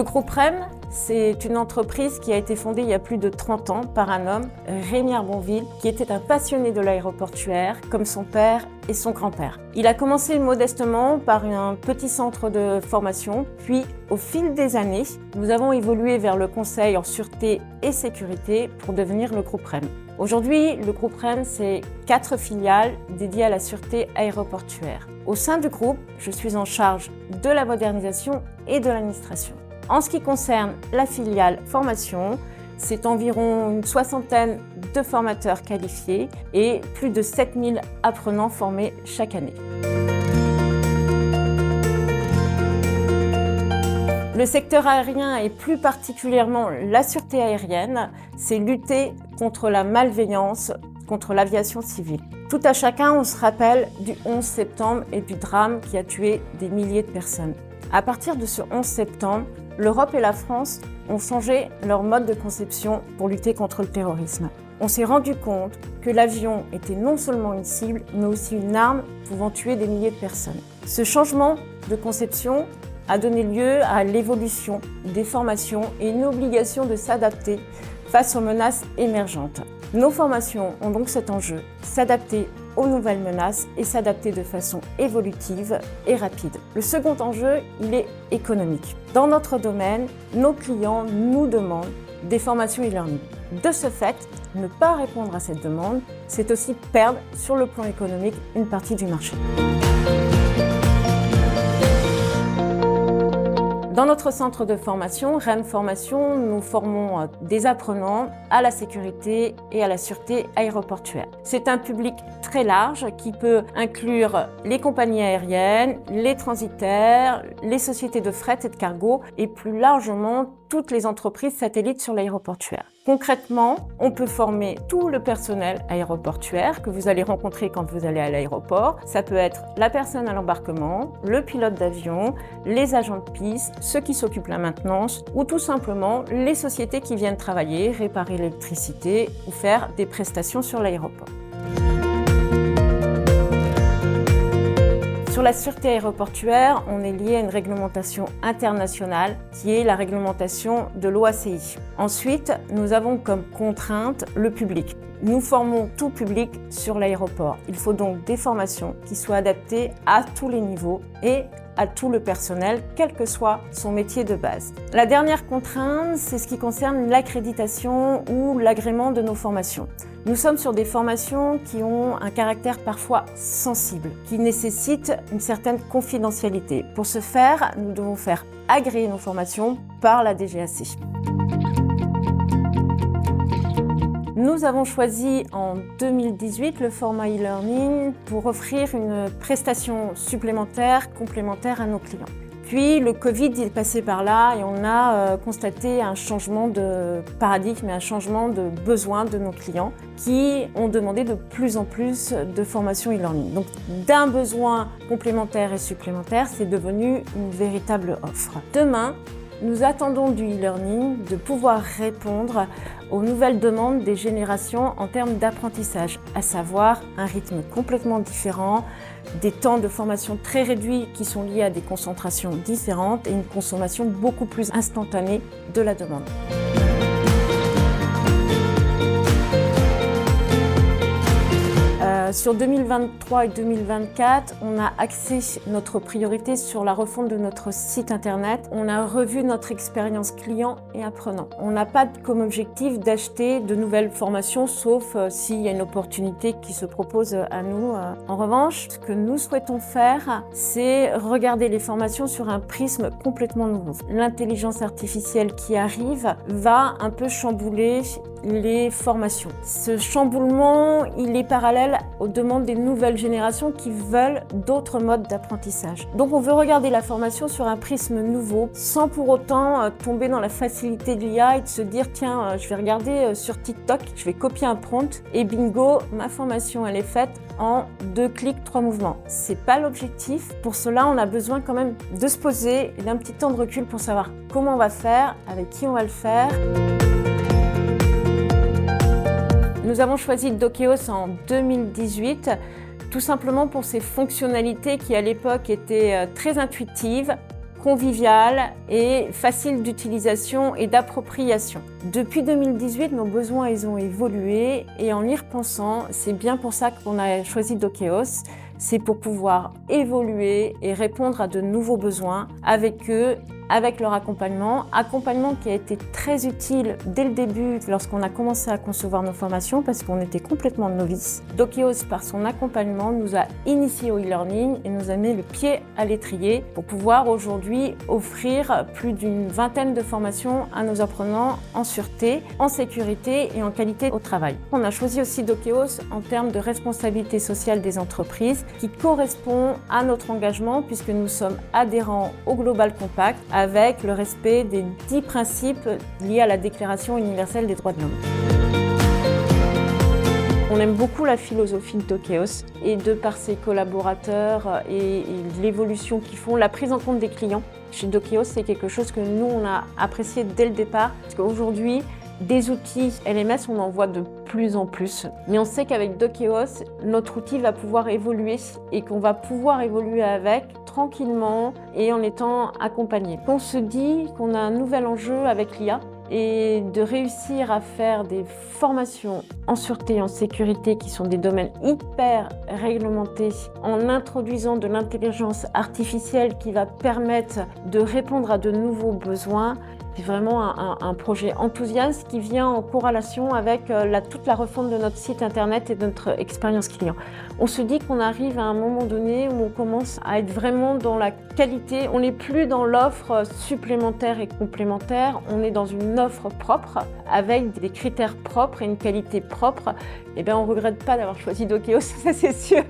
Le groupe REM, c'est une entreprise qui a été fondée il y a plus de 30 ans par un homme, Rémi Arbonville, qui était un passionné de l'aéroportuaire, comme son père et son grand-père. Il a commencé modestement par un petit centre de formation, puis au fil des années, nous avons évolué vers le conseil en sûreté et sécurité pour devenir le groupe REM. Aujourd'hui, le groupe REM, c'est 4 filiales dédiées à la sûreté aéroportuaire. Au sein du groupe, je suis en charge de la modernisation et de l'administration. En ce qui concerne la filiale formation, c'est environ une soixantaine de formateurs qualifiés et plus de 7000 apprenants formés chaque année. Le secteur aérien et plus particulièrement la sûreté aérienne, c'est lutter contre la malveillance, contre l'aviation civile. Tout à chacun, on se rappelle du 11 septembre et du drame qui a tué des milliers de personnes. À partir de ce 11 septembre, l'Europe et la France ont changé leur mode de conception pour lutter contre le terrorisme. On s'est rendu compte que l'avion était non seulement une cible, mais aussi une arme pouvant tuer des milliers de personnes. Ce changement de conception a donné lieu à l'évolution des formations et une obligation de s'adapter face aux menaces émergentes. Nos formations ont donc cet enjeu, s'adapter aux nouvelles menaces et s'adapter de façon évolutive et rapide. Le second enjeu, il est économique. Dans notre domaine, nos clients nous demandent des formations e-learning. De ce fait, ne pas répondre à cette demande, c'est aussi perdre sur le plan économique une partie du marché. Dans notre centre de formation, REM Formation, nous formons des apprenants à la sécurité et à la sûreté aéroportuaire. C'est un public très large qui peut inclure les compagnies aériennes, les transitaires, les sociétés de fret et de cargo et plus largement toutes les entreprises satellites sur l'aéroportuaire. Concrètement, on peut former tout le personnel aéroportuaire que vous allez rencontrer quand vous allez à l'aéroport. Ça peut être la personne à l'embarquement, le pilote d'avion, les agents de piste, ceux qui s'occupent de la maintenance ou tout simplement les sociétés qui viennent travailler, réparer l'électricité ou faire des prestations sur l'aéroport. Sur la sûreté aéroportuaire, on est lié à une réglementation internationale qui est la réglementation de l'OACI. Ensuite, nous avons comme contrainte le public. Nous formons tout public sur l'aéroport. Il faut donc des formations qui soient adaptées à tous les niveaux et à tout le personnel, quel que soit son métier de base. La dernière contrainte, c'est ce qui concerne l'accréditation ou l'agrément de nos formations. Nous sommes sur des formations qui ont un caractère parfois sensible, qui nécessitent une certaine confidentialité. Pour ce faire, nous devons faire agréer nos formations par la DGAC. Nous avons choisi en 2018 le format e-learning pour offrir une prestation supplémentaire, complémentaire à nos clients. Puis le Covid est passé par là et on a constaté un changement de paradigme et un changement de besoin de nos clients qui ont demandé de plus en plus de formations e-learning. Donc d'un besoin complémentaire et supplémentaire, c'est devenu une véritable offre. Demain, nous attendons du e-learning de pouvoir répondre aux nouvelles demandes des générations en termes d'apprentissage, à savoir un rythme complètement différent, des temps de formation très réduits qui sont liés à des concentrations différentes et une consommation beaucoup plus instantanée de la demande. Sur 2023 et 2024, on a axé notre priorité sur la refonte de notre site internet. On a revu notre expérience client et apprenant. On n'a pas comme objectif d'acheter de nouvelles formations, sauf s'il y a une opportunité qui se propose à nous. En revanche, ce que nous souhaitons faire, c'est regarder les formations sur un prisme complètement nouveau. L'intelligence artificielle qui arrive va un peu chambouler les formations. Ce chamboulement, il est parallèle aux demandes des nouvelles générations qui veulent d'autres modes d'apprentissage. Donc on veut regarder la formation sur un prisme nouveau, sans pour autant tomber dans la facilité de l'IA et de se dire tiens, je vais regarder sur TikTok, je vais copier un prompt et bingo, ma formation elle est faite en 2 clics, 3 mouvements. C'est pas l'objectif. Pour cela, on a besoin quand même de se poser et d'un petit temps de recul pour savoir comment on va faire, avec qui on va le faire. Nous avons choisi Dokeos en 2018, tout simplement pour ses fonctionnalités qui à l'époque étaient très intuitives, convivial et facile d'utilisation et d'appropriation. Depuis 2018, nos besoins ils ont évolué et en y repensant, c'est bien pour ça qu'on a choisi Dokeos. C'est pour pouvoir évoluer et répondre à de nouveaux besoins avec eux, avec leur accompagnement qui a été très utile dès le début lorsqu'on a commencé à concevoir nos formations parce qu'on était complètement novices. Dokeos, par son accompagnement, nous a initiés au e-learning et nous a mis le pied à l'étrier pour pouvoir aujourd'hui offrir plus d'une vingtaine de formations à nos apprenants en sûreté, en sécurité et en qualité au travail. On a choisi aussi Dokeos en termes de responsabilité sociale des entreprises qui correspond à notre engagement puisque nous sommes adhérents au Global Compact avec le respect des 10 principes liés à la Déclaration universelle des droits de l'homme. On aime beaucoup la philosophie de Dokeos et de par ses collaborateurs et l'évolution qu'ils font, la prise en compte des clients. Chez Dokeos, c'est quelque chose que nous, on a apprécié dès le départ parce qu'aujourd'hui, des outils LMS, on en voit de plus en plus. Mais on sait qu'avec Dokeos, notre outil va pouvoir évoluer et qu'on va pouvoir évoluer avec tranquillement et en étant accompagné. On se dit qu'on a un nouvel enjeu avec l'IA et de réussir à faire des formations en sûreté et en sécurité qui sont des domaines hyper réglementés en introduisant de l'intelligence artificielle qui va permettre de répondre à de nouveaux besoins. C'est vraiment un projet enthousiaste qui vient en corrélation avec toute la refonte de notre site internet et de notre expérience client. On se dit qu'on arrive à un moment donné où on commence à être vraiment dans la qualité. On n'est plus dans l'offre supplémentaire et complémentaire, on est dans une offre propre avec des critères propres et une qualité propre. Eh bien, on ne regrette pas d'avoir choisi Dokeos, ça c'est sûr.